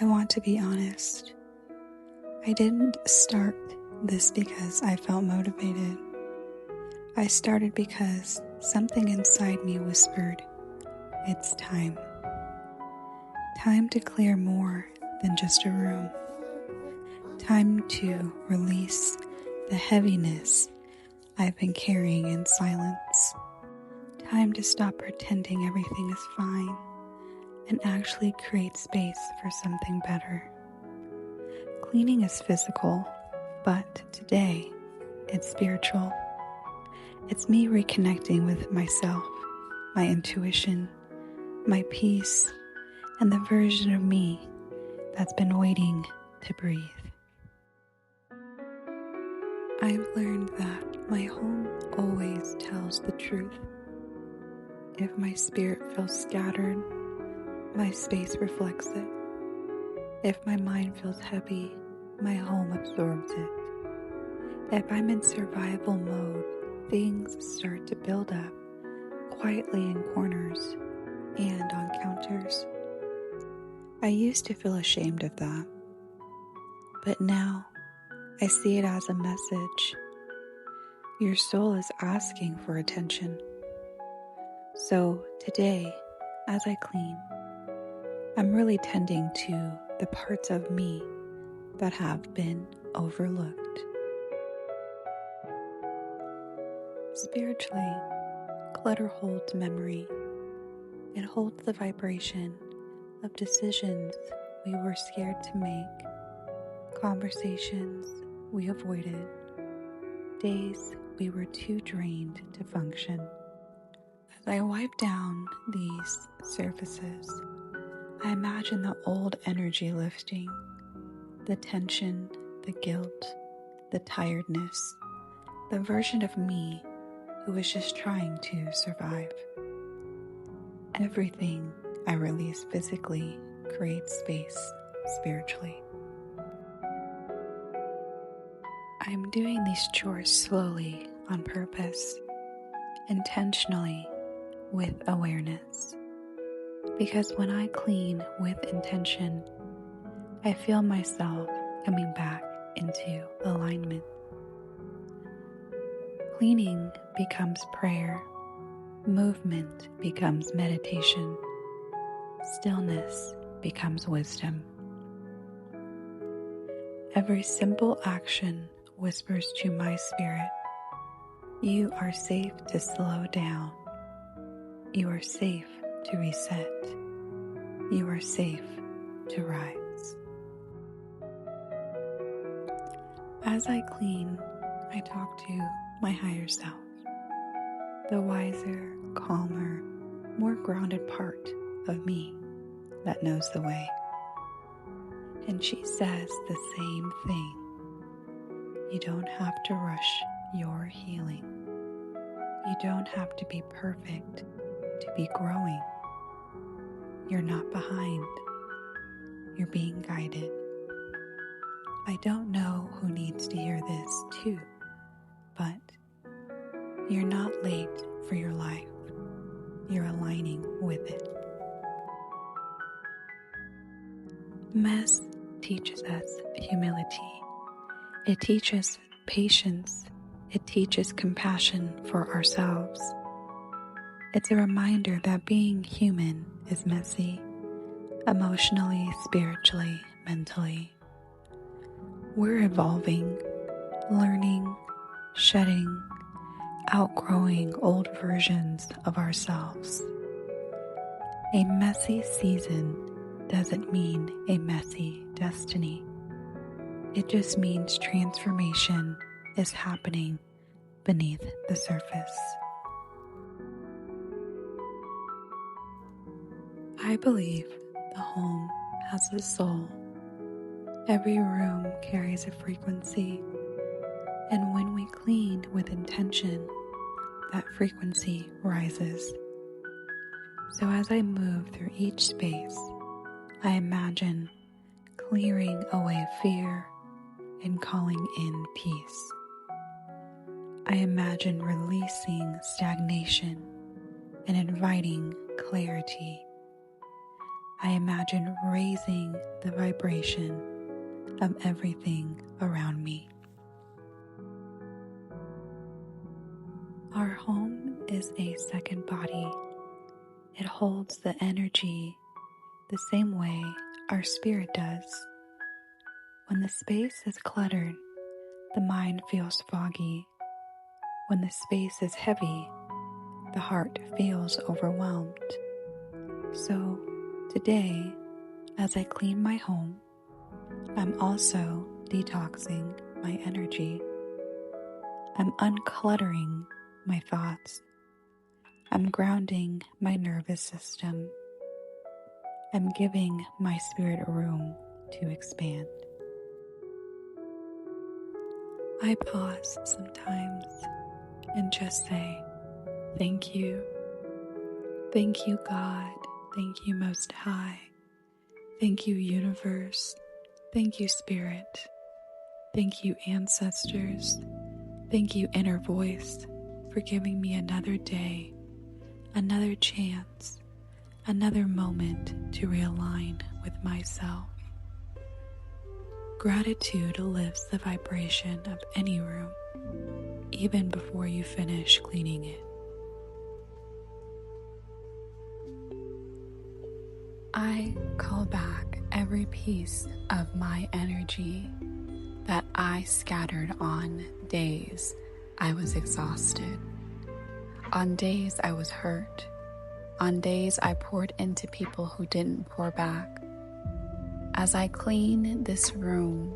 I want to be honest. I didn't start this because I felt motivated. I started because something inside me whispered, it's time. Time to clear more than just a room. Time to release the heaviness I've been carrying in silence. Time to stop pretending everything is fine and actually create space for something better. Cleaning is physical, but today it's spiritual. It's me reconnecting with myself, my intuition, my peace, and the version of me that's been waiting to breathe. I've learned that my home always tells the truth. If my spirit feels scattered, my space reflects it. If my mind feels heavy, my home absorbs it. If I'm in survival mode, things start to build up quietly in corners and on counters. I used to feel ashamed of that, but now I see it as a message. Your soul is asking for attention. So today, as I clean, I'm really tending to the parts of me that have been overlooked. Spiritually, clutter holds memory. It holds the vibration of decisions we were scared to make, conversations we avoided, days we were too drained to function. As I wipe down these surfaces, I imagine the old energy lifting, the tension, the guilt, the tiredness, the version of me who was just trying to survive. Everything I release physically creates space spiritually. I'm doing these chores slowly on purpose, intentionally, with awareness. Because when I clean with intention, I feel myself coming back into alignment. Cleaning becomes prayer, movement becomes meditation, stillness becomes wisdom. Every simple action whispers to my spirit, you are safe to slow down. You are safe to reset. You are safe to rise. As I clean, I talk to my higher self, the wiser, calmer, more grounded part of me that knows the way. And she says the same thing. You don't have to rush your healing. You don't have to be perfect to be growing. You're not behind. You're being guided. I don't know who needs to hear this too, but you're not late for your life. You're aligning with it. Mess teaches us humility. It teaches patience. It teaches compassion for ourselves. It's a reminder that being human is messy, emotionally, spiritually, mentally. We're evolving, learning, shedding, outgrowing old versions of ourselves. A messy season doesn't mean a messy destiny. It just means transformation is happening beneath the surface. I believe the home has a soul. Every room carries a frequency, and when we clean with intention, that frequency rises. So as I move through each space, I imagine clearing away fear and calling in peace. I imagine releasing stagnation and inviting clarity. I imagine raising the vibration of everything around me. Our home is a second body. It holds the energy the same way our spirit does. When the space is cluttered, the mind feels foggy. When the space is heavy, the heart feels overwhelmed. So today, as I clean my home, I'm also detoxing my energy. I'm uncluttering my thoughts. I'm grounding my nervous system. I'm giving my spirit room to expand. I pause sometimes and just say, thank you. Thank you, God. Thank you, Most High. Thank you, Universe. Thank you, Spirit. Thank you, Ancestors. Thank you, Inner Voice, for giving me another day, another chance, another moment to realign with myself. Gratitude lifts the vibration of any room, even before you finish cleaning it. I call back every piece of my energy that I scattered on days I was exhausted, on days I was hurt, on days I poured into people who didn't pour back. As I clean this room,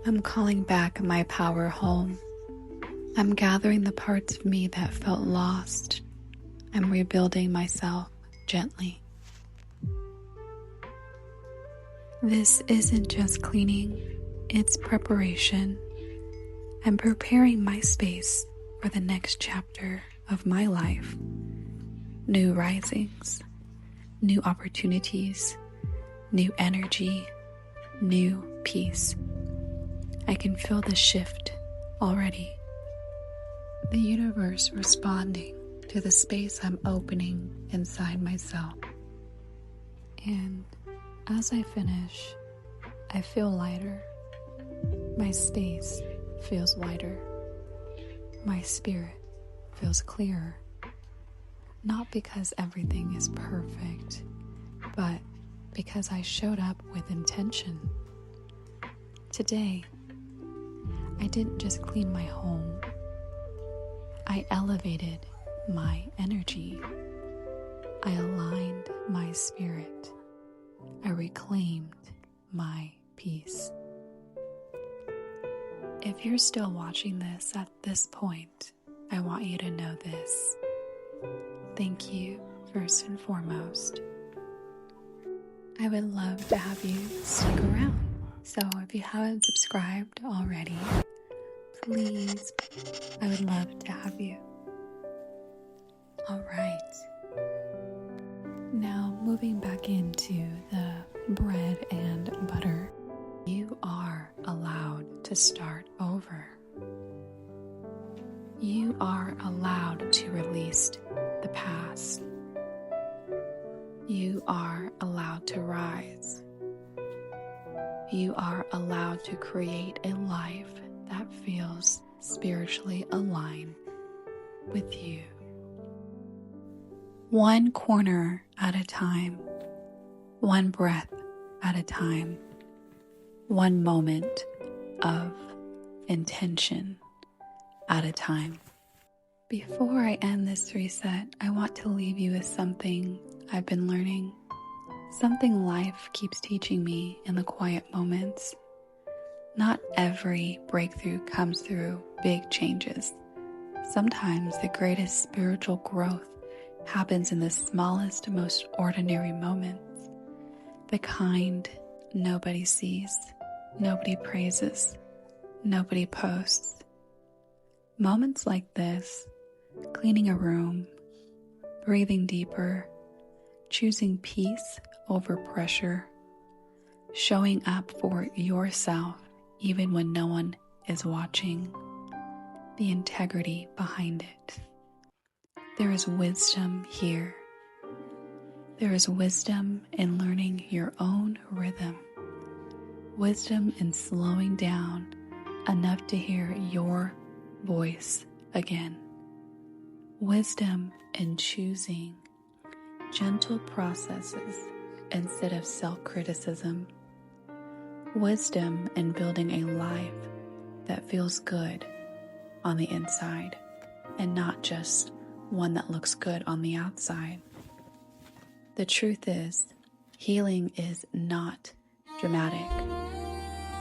I'm calling back my power home. I'm gathering the parts of me that felt lost. I'm rebuilding myself gently. This isn't just cleaning, it's preparation. I'm preparing my space for the next chapter of my life. New risings, new opportunities, new energy, new peace. I can feel the shift already. The universe responding to the space I'm opening inside myself. And as I finish, I feel lighter. My space feels lighter. My spirit feels clearer. Not because everything is perfect, but because I showed up with intention. Today, I didn't just clean my home. I elevated my energy. I aligned my spirit. I reclaimed my peace. If you're still watching this at this point, I want you to know this. Thank you, first and foremost. I would love to have you stick around. So if you haven't subscribed already, please, I would love to have you. All right. Now moving back into the bread and butter, you are allowed to start over. You are allowed to release the past. You are allowed to rise. You are allowed to create a life that feels spiritually aligned with you. One corner at a time, one breath at a time, one moment of intention at a time. Before I end this reset, I want to leave you with something I've been learning, something life keeps teaching me in the quiet moments. Not every breakthrough comes through big changes. Sometimes the greatest spiritual growth happens in the smallest, most ordinary moments. The kind nobody sees, nobody praises, nobody posts. Moments like this, cleaning a room, breathing deeper, choosing peace over pressure, showing up for yourself even when no one is watching, the integrity behind it. There is wisdom here. There is wisdom in learning your own rhythm, wisdom in slowing down enough to hear your voice again, wisdom in choosing gentle processes instead of self-criticism, wisdom in building a life that feels good on the inside and not just one that looks good on the outside. The truth is, healing is not dramatic.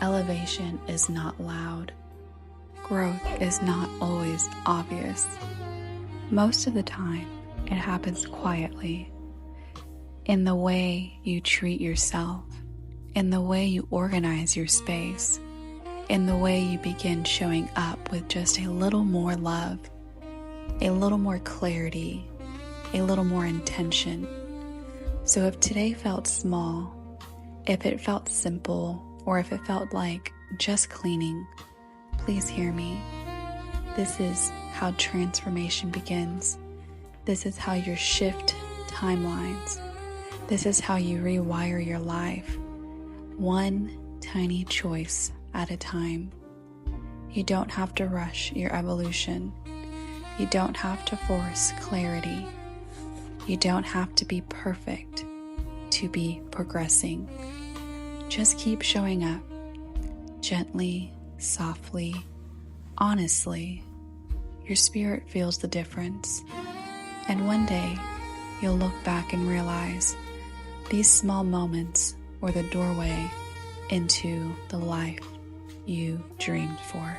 Elevation is not loud. Growth is not always obvious. Most of the time, it happens quietly, in the way you treat yourself, in the way you organize your space, in the way you begin showing up with just a little more love, a little more clarity, a little more intention. So if today felt small, if it felt simple, or if it felt like just cleaning, please hear me. This is how transformation begins. This is how you shift timelines. This is how you rewire your life, one tiny choice at a time. You don't have to rush your evolution. You don't have to force clarity. You don't have to be perfect to be progressing. Just keep showing up, gently, softly, honestly. Your spirit feels the difference. And one day, you'll look back and realize these small moments were the doorway into the life you dreamed for.